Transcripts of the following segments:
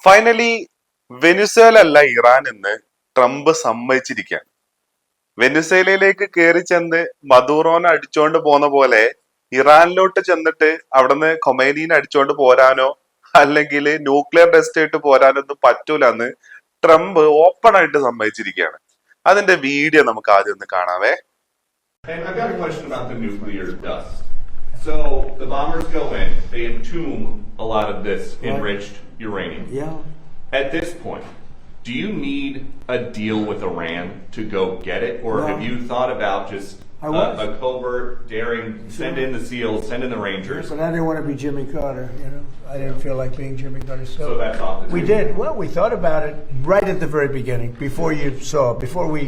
Finally Venezuela അല്ല Iran എന്ന് Trump സമ്മതിച്ചിരിക്കുകയാണ്. വെനിസ്വേലയിലേക്ക് കയറി ചെന്ന് മദൂറോനെ അടിച്ചോണ്ട് പോന്ന പോലെ ഇറാനിലോട്ട് ചെന്നിട്ട് അവിടുന്ന് ഖൊമൈനീനെ അടിച്ചോണ്ട് പോരാനോ അല്ലെങ്കിൽ ന്യൂക്ലിയർ ടെസ്റ്റ് ആയിട്ട് പോരാനോ ഒന്നും പറ്റൂല എന്ന് ട്രംപ് ഓപ്പൺ ആയിട്ട് സമ്മതിച്ചിരിക്കുകയാണ്. അതിന്റെ വീഡിയോ നമുക്ക് ആദ്യം ഒന്ന് കാണാവേ. And I've got a question about the nuclear dust. So the bombers go in, they entomb a lot of this enriched uranium. Yeah. At this point, do you need a deal with Iran to go get it? Or have you thought about just a covert, daring, send in the SEALs, send in the Rangers? But I didn't want to be Jimmy Carter, you know. I didn't feel like being Jimmy Carter. So that's off the table. We did. Well, we thought about it right at the very beginning, before we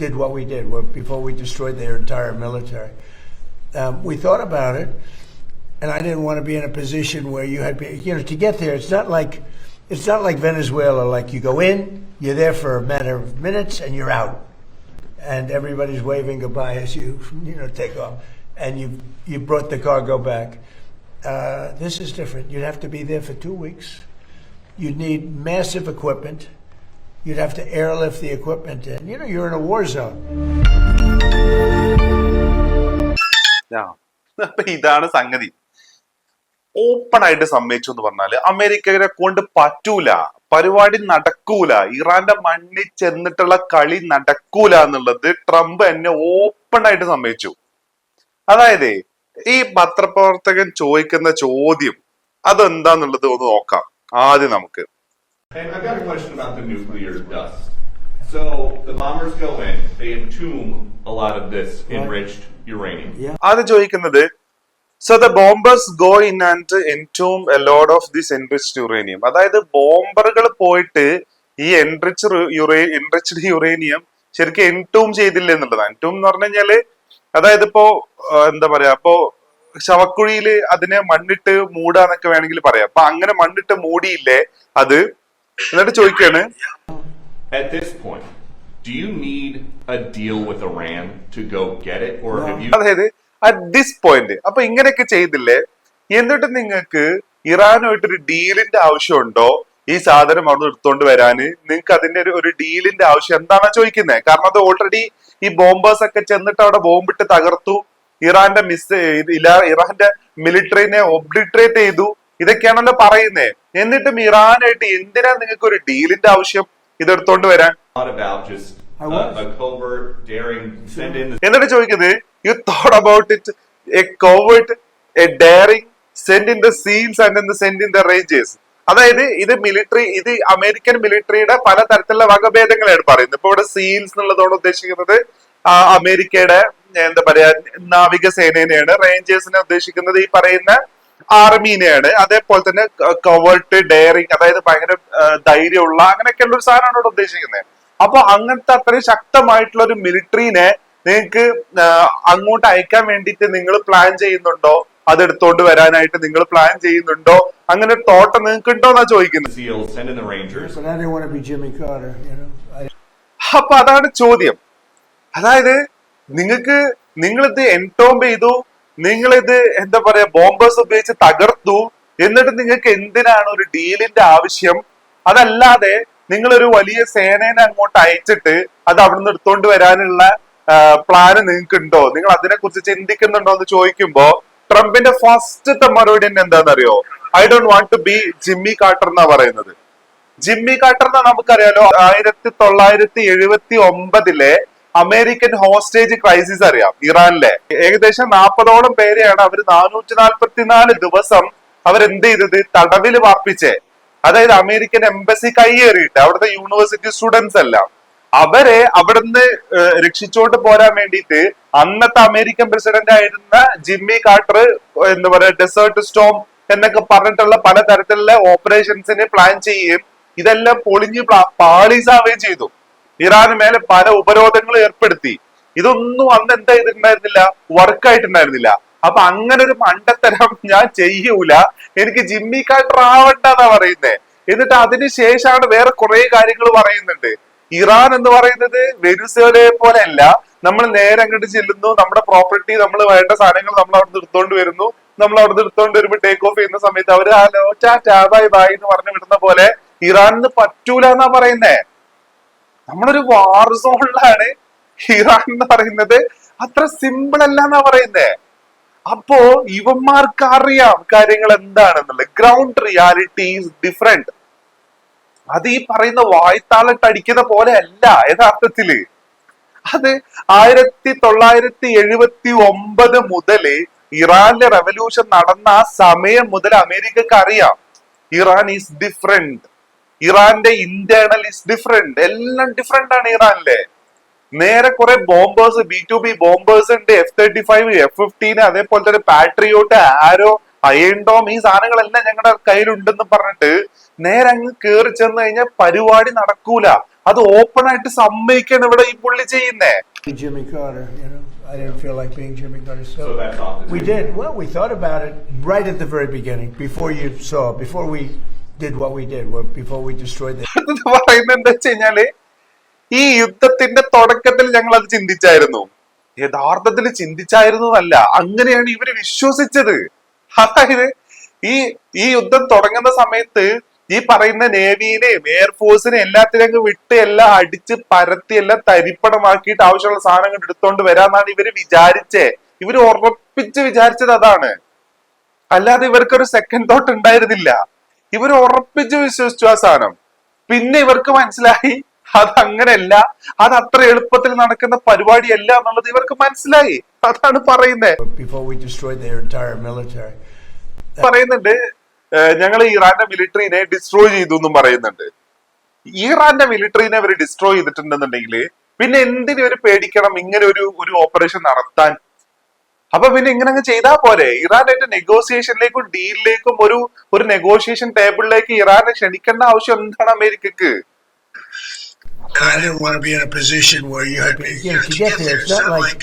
did what we did, before we destroyed their entire military. We thought about it, and I didn't want to be in a position where you had, to get there. It's not like Venezuela. Like you go in, you're there for a matter of minutes, and you're out, and everybody's waving goodbye as you take off, and you brought the cargo back. This is different. You'd have to be there for 2 weeks. You'd need massive equipment. You'd have to airlift the equipment in. You're in a war zone. അപ്പൊ ഇതാണ് സംഗതി. Open ആയിട്ട് സമ്മതിച്ചു എന്ന് പറഞ്ഞാല് അമേരിക്കയെ കൊണ്ട് പറ്റൂല, പരിപാടി നടക്കൂല, ഇറാന്റെ മണ്ണിൽ ചെന്നിട്ടുള്ള കളി നടക്കൂല എന്നുള്ളത് ട്രംപ് എന്നെ ഓപ്പൺ ആയിട്ട് സമ്മതിച്ചു. അതായത് ഈ പത്രപ്രവർത്തകൻ ചോദിക്കുന്ന ചോദ്യം അതെന്താന്നുള്ളത് ഒന്ന് നോക്കാം ആദ്യം നമുക്ക്. And I've got a question about the nuclear dust. So the bombers go in, they entomb a lot of this enriched uranium. ആദ്യം ചോദിക്കുന്നത്, so the bombers go in and entomb a lot of this enriched uranium. അതായത് ബോംബറുകൾ പോയിട്ട് ഈ enriched uranium ശരിക്കും എൻടൂം ചെയ്തില്ല എന്നുള്ളതാണ്. എൻടൂം എന്ന് പറഞ്ഞു കഴിഞ്ഞാല് അതായത് ഇപ്പോ എന്താ പറയാ, ഇപ്പോ ശവക്കുഴിയില് അതിനെ മണ്ണിട്ട് മൂടാന്നൊക്കെ വേണമെങ്കിൽ പറയാം. അപ്പൊ അങ്ങനെ മണ്ണിട്ട് മൂടിയില്ലേ അത്. എന്നിട്ട് ചോദിക്കാണ്, at this point, do you need a deal with Iran to go get it, or have you? അതായത് അറ്റ് ദിസ് പോയിന്റ് അപ്പൊ ഇങ്ങനെയൊക്കെ ചെയ്തില്ലേ, എന്നിട്ട് നിങ്ങൾക്ക് ഇറാനുമായിട്ടൊരു ഡീലിന്റെ ആവശ്യമുണ്ടോ ഈ സാധനം അവിടെ എടുത്തോണ്ട് വരാന്? നിങ്ങൾക്ക് അതിന്റെ ഒരു ഡീലിന്റെ ആവശ്യം എന്താണോ ചോദിക്കുന്നത്. കാരണം അത് ഓൾറെഡി ഈ ബോംബേഴ്സ് ഒക്കെ ചെന്നിട്ട് അവിടെ ബോംബിട്ട് തകർത്തു, ഇറാന്റെ ഇറാന്റെ മിലിറ്ററിനെ ഒബ്ലിട്രേറ്റ് ചെയ്തു, ഇതൊക്കെയാണല്ലോ പറയുന്നേ. എന്നിട്ടും ഇറാനായിട്ട് എന്തിനാ നിങ്ങൾക്ക് ഒരു ഡീലിന്റെ ആവശ്യം ഇതെടുത്തോണ്ട് വരാൻ? എന്നിട്ട് ചോദിക്കുന്നത്, you thought about it A covert, A daring, send in the seals and send in the Rangers. അതായത് ഇത് അമേരിക്കൻ മിലിറ്ററിയുടെ പല തരത്തിലുള്ള വകഭേദങ്ങളാണ് പറയുന്നത്. ഇപ്പൊ ഇവിടെ സീൽസ് എന്നുള്ളതോട് ഉദ്ദേശിക്കുന്നത് അമേരിക്കയുടെ എന്താ പറയാ നാവികസേനേനെയാണ്. റേഞ്ചേഴ്സിനെ ഉദ്ദേശിക്കുന്നത് ഈ പറയുന്ന ആർമീനെയാണ്. അതേപോലെ തന്നെ കവേർട്ട്, ഡെയറിങ്, അതായത് ഭയങ്കര ധൈര്യമുള്ള അങ്ങനെയൊക്കെയുള്ള ഒരു സാധനമാണ് ഇവിടെ ഉദ്ദേശിക്കുന്നത്. അപ്പൊ അങ്ങനത്തെ അത്രയും ശക്തമായിട്ടുള്ള ഒരു മിലിറ്ററിനെ നിങ്ങൾക്ക് അങ്ങോട്ട് അയക്കാൻ വേണ്ടിയിട്ട് നിങ്ങൾ പ്ലാൻ ചെയ്യുന്നുണ്ടോ? അതെടുത്തോണ്ട് വരാനായിട്ട് നിങ്ങൾ പ്ലാൻ ചെയ്യുന്നുണ്ടോ? അങ്ങനെ ഒരു തോട്ടം നിങ്ങൾക്ക് ഉണ്ടോ എന്നാ ചോദിക്കുന്നത്. അപ്പൊ അതാണ് ചോദ്യം. അതായത് നിങ്ങളിത് എൻടോംബ് ചെയ്തു, നിങ്ങളിത് എന്താ പറയാ ബോംബേഴ്സ് ഉപയോഗിച്ച് തകർത്തു, എന്നിട്ട് നിങ്ങൾക്ക് എന്തിനാണ് ഒരു ഡീലിന്റെ ആവശ്യം? അതല്ലാതെ നിങ്ങളൊരു വലിയ സേനേനെ അങ്ങോട്ട് അയച്ചിട്ട് അത് അവിടുന്ന് എടുത്തോണ്ട് വരാനുള്ള പ്ലാന് നിങ്ങൾക്ക് ഉണ്ടോ? നിങ്ങൾ അതിനെ കുറിച്ച് ചിന്തിക്കുന്നുണ്ടോ എന്ന് ചോദിക്കുമ്പോ ട്രംപിന്റെ ഫസ്റ്റത്തെ മറുപടി തന്നെ എന്താണെന്നറിയോ? I don't want to be Jimmy Carter എന്നാ പറയുന്നത്. ജിമ്മി കാർട്ടർ എന്നാ നമുക്കറിയാലോ, 1979 അമേരിക്കൻ ഹോസ്റ്റേജ് ക്രൈസിസ് അറിയാം ഇറാനിലെ. ഏകദേശം 40ഓളം പേരെയാണ് അവർ 444 ദിവസം അവരെന്ത് ചെയ്തത്, തടവിൽ പാർപ്പിച്ചേ. അതായത് അമേരിക്കൻ എംബസി കൈയേറിയിട്ട് അവിടുത്തെ യൂണിവേഴ്സിറ്റി സ്റ്റുഡൻസ് എല്ലാം അവരെ അവിടുന്ന് രക്ഷിച്ചോണ്ട് പോരാൻ വേണ്ടിയിട്ട് അന്നത്തെ അമേരിക്കൻ പ്രസിഡന്റ് ആയിരുന്ന ജിമ്മി കാർട്ടർ എന്താ പറയാ ഡെസേർട്ട് സ്റ്റോം എന്നൊക്കെ പറഞ്ഞിട്ടുള്ള പല തരത്തിലുള്ള ഓപ്പറേഷൻസിന് പ്ലാൻ ചെയ്യുകയും ഇതെല്ലാം പൊളിഞ്ഞ് പാളീസാവുകയും ചെയ്തു. ഇറാന് മേലെ പല ഉപരോധങ്ങൾ ഏർപ്പെടുത്തി. ഇതൊന്നും അന്ന് എന്താ ചെയ്തിട്ടുണ്ടായിരുന്നില്ല, വർക്കായിട്ടുണ്ടായിരുന്നില്ല. അപ്പൊ അങ്ങനെ ഒരു മണ്ടത്തരം ഞാൻ ചെയ്യൂല, എനിക്ക് ജിമ്മി കാർട്ടർ ആവണ്ടെന്നാ പറയുന്നേ. എന്നിട്ട് അതിനുശേഷമാണ് വേറെ കുറെ കാര്യങ്ങൾ പറയുന്നുണ്ട്. ഇറാൻ എന്ന് പറയുന്നത് വെനിസ്വേലയെ പോലെ അല്ല. നമ്മൾ നേരെ അങ്ങോട്ട് ചെല്ലുന്നു, നമ്മുടെ പ്രോപ്പർട്ടി, നമ്മൾ വേണ്ട സാധനങ്ങൾ നമ്മൾ അവിടെ എടുത്തോണ്ട് വരുന്നു, നമ്മൾ അവിടെ എടുത്തോണ്ട് വരുമ്പോ ടേക്ക് ഓഫ് ചെയ്യുന്ന സമയത്ത് അവര് ഹലോ ടാറ്റാ ബൈ ബൈ എന്ന് പറഞ്ഞു വിടുന്ന പോലെ ഇറാനിന് പറ്റൂല എന്നാ പറയുന്നേ. നമ്മളൊരു വാർ സോണിലാണ്. ഇറാൻ എന്ന് പറയുന്നത് അത്ര സിമ്പിൾ അല്ല എന്നാ പറയുന്നേ. അപ്പോ ഇവന്മാർക്ക് അറിയാം കാര്യങ്ങൾ എന്താണെന്നുള്ളത്. Ground reality is different. അത് ഈ പറയുന്ന വായ്ത്താളിട്ട് അടിക്കുന്ന പോലെ അല്ല യഥാർത്ഥത്തില്. അത് 1979 മുതല് ഇറാനിലെ റെവല്യൂഷൻ നടന്ന ആ സമയം മുതൽ അമേരിക്കക്ക് അറിയാം ഇറാൻ ഈസ് ഡിഫറെന്റ്. ഇറാന്റെ ഇന്റേണൽ ഈസ് ഡിഫറെന്റ്. എല്ലാം ഡിഫറെന്റ് ആണ് ഇറാനിലെ. നേരെ കുറെ ബോംബേഴ്സ്, B2B ബോംബേഴ്സ് ഉണ്ട്, F-35, F-15, അതേപോലെ തന്നെ പാട്രിയോട്ട്, ആരോ, അയൺഡോം, ഈ സാധനങ്ങളെല്ലാം ഞങ്ങളുടെ കയ്യിലുണ്ടെന്ന് പറഞ്ഞിട്ട് നേരെ അങ്ങ് കേറി ചെന്ന് കഴിഞ്ഞാൽ പരിപാടി നടക്കൂല. അത് ഓപ്പൺ ആയിട്ട് സമ്മതിക്കാണ് ഇവിടെ ഈ പുള്ളി ചെയ്യുന്നേ. Jimmy Carter, you know, I didn't feel like being Jimmy Carter. So that's off the we table. did. Well, we thought about it right at the very beginning, before we did what we did, before we destroyed the. പറയുന്നത് എന്താ വെച്ച് കഴിഞ്ഞാല് ഈ യുദ്ധത്തിന്റെ തുടക്കത്തിൽ ഞങ്ങൾ അത് ചിന്തിച്ചായിരുന്നു. യഥാർത്ഥത്തിൽ ചിന്തിച്ചായിരുന്നതല്ല, അങ്ങനെയാണ് ഇവര് വിശ്വസിച്ചത്. അതായത് ഈ യുദ്ധം തുടങ്ങുന്ന സമയത്ത് ഈ പറയുന്ന നേവിനെയും എയർഫോഴ്സിനെയും എല്ലാത്തിനും വിട്ട് എല്ലാം അടിച്ച് പരത്തി എല്ലാം തരിപ്പണമാക്കിയിട്ട് ആവശ്യമുള്ള സാധനങ്ങൾ എടുത്തോണ്ട് വരാന്നാണ് ഇവര് വിചാരിച്ചേ. ഇവര് ഉറപ്പിച്ച് വിചാരിച്ചത് അതാണ്. അല്ലാതെ ഇവർക്കൊരു സെക്കൻഡ് തോട്ട് ഉണ്ടായിരുന്നില്ല. ഇവർ ഉറപ്പിച്ച് വിശ്വസിച്ചു ആ സാധനം. പിന്നെ ഇവർക്ക് മനസ്സിലായി അത് അങ്ങനെയല്ല, അത് അത്ര എളുപ്പത്തിൽ നടക്കുന്ന പരിപാടിയല്ല എന്നുള്ളത് ഇവർക്ക് മനസ്സിലായി. അതാണ് പറയുന്നത്. പറയുന്നുണ്ട് ഞങ്ങൾ ഇറാന്റെ മിലിറ്ററിനെ ഡിസ്ട്രോയ് ചെയ്തു എന്നും പറയുന്നുണ്ട്. ഇറാന്റെ മിലിറ്ററിനെ അവർ ഡിസ്ട്രോയ് ചെയ്തിട്ടുണ്ടെന്നുണ്ടെങ്കിൽ പിന്നെ എന്തിനു ഇവര് പേടിക്കണം ഇങ്ങനെ ഒരു ഓപ്പറേഷൻ നടത്താൻ? അപ്പൊ പിന്നെ ഇങ്ങനെ അങ്ങ് ചെയ്താൽ പോരെ? ഇറാനായിട്ട് നെഗോസിയേഷനിലേക്കും ഡീലിലേക്കും ഒരു നെഗോഷിയേഷൻ ടേബിളിലേക്ക് ഇറാനെ ക്ഷണിക്കേണ്ട ആവശ്യം എന്താണ് അമേരിക്കക്ക്? I didn't want to be in a position where you had to get there. It's not like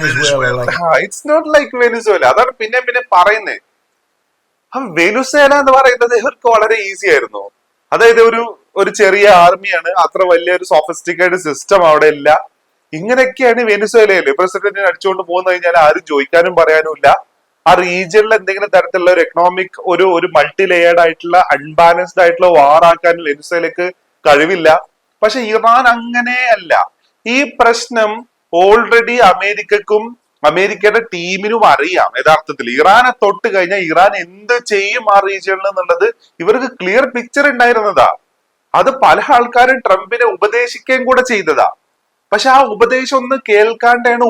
Venezuela. It's not like Venezuela. അതാണ് പിന്നെ പറയുന്നത്. വെനുസേല എന്ന് പറയുന്നത് ഇവർക്ക് വളരെ ഈസി ആയിരുന്നു. അതായത് ഒരു ചെറിയ ആർമിയാണ്, അത്ര വലിയൊരു സോഫിസ്റ്റിക്കേറ്റഡ് സിസ്റ്റം അവിടെ ഇല്ല. ഇങ്ങനെയൊക്കെയാണ് വെനുസേലയില് പ്രസിഡന്റിനെ അടിച്ചുകൊണ്ട് പോകുന്ന കഴിഞ്ഞാൽ ആരും ചോദിക്കാനും പറയാനും ഇല്ല. ആ റീജിയനിൽ എന്തെങ്കിലും തരത്തിലുള്ള ഒരു എക്കണോമിക് ഒരു മൾട്ടി ലെയേർഡ് ആയിട്ടുള്ള അൺബാലൻസ്ഡ് ആയിട്ടുള്ള വാർ ആക്കാൻ വെനുസേലക്ക് കഴിവില്ല. പക്ഷെ ഇറാൻ അങ്ങനെയല്ല. ഈ പ്രശ്നം ഓൾറെഡി അമേരിക്കക്കും അമേരിക്കയുടെ ടീമിനും അറിയാം. യഥാർത്ഥത്തിൽ ഇറാനെ തൊട്ട് കഴിഞ്ഞാൽ ഇറാൻ എന്ത് ചെയ്യും ആ റീജിയനിൽ എന്നുള്ളത് ഇവർക്ക് ക്ലിയർ പിക്ചർ ഉണ്ടായിരുന്നതാ. അത് പല ആൾക്കാരും ട്രംപിനെ ഉപദേശിക്കുകയും കൂടെ ചെയ്തതാ. പക്ഷെ ആ ഉപദേശം ഒന്നും കേൾക്കാണ്ടാണ്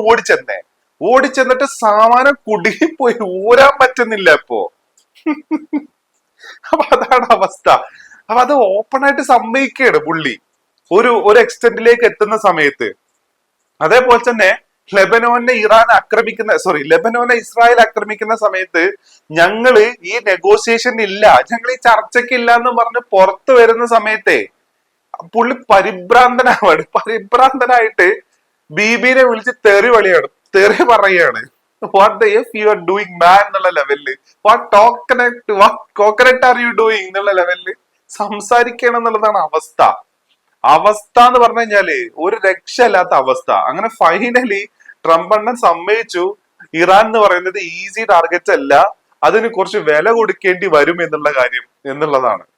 ഓടിച്ചെന്നിട്ട് സാമാനം കുടുങ്ങിപ്പോയി, ഊരാൻ പറ്റുന്നില്ല ഇപ്പോ. അപ്പൊ അതാണ് അവസ്ഥ. അപ്പൊ അത് ഓപ്പൺ ആയിട്ട് സമ്മതിക്കുകയാണ് പുള്ളി ഒരു എക്സ്റ്റെന്റിലേക്ക് എത്തുന്ന സമയത്ത്. അതേപോലെ തന്നെ ലെബനോനെ ഇസ്രായേൽ ആക്രമിക്കുന്ന സമയത്ത് ഞങ്ങള് ഈ നെഗോസിയേഷൻ ഇല്ല, ഞങ്ങൾ ഈ ചർച്ചയ്ക്ക് ഇല്ല എന്ന് പറഞ്ഞ് പുറത്തു വരുന്ന സമയത്തെ പുള്ളി പരിഭ്രാന്തനായിട്ട് ബീബിനെ വിളിച്ച് തെറി പറയുകയാണ്. What the F you are doing man എന്നുള്ള ലെവലില്, what coconut are you doing എന്നുള്ള ലെവലില് സംസാരിക്കണം എന്നുള്ളതാണ് അവസ്ഥ എന്ന് പറഞ്ഞു കഴിഞ്ഞാല് ഒരു രക്ഷയില്ലാത്ത അവസ്ഥ. അങ്ങനെ ഫൈനലി ട്രംപ് അണ്ണൻ സമ്മതിച്ചു ഇറാൻ എന്ന് പറയുന്നത് ഈസി ടാർഗറ്റ് അല്ല, അതിന് കുറച്ച് വില കൊടുക്കേണ്ടി വരും എന്നുള്ളതാണ്.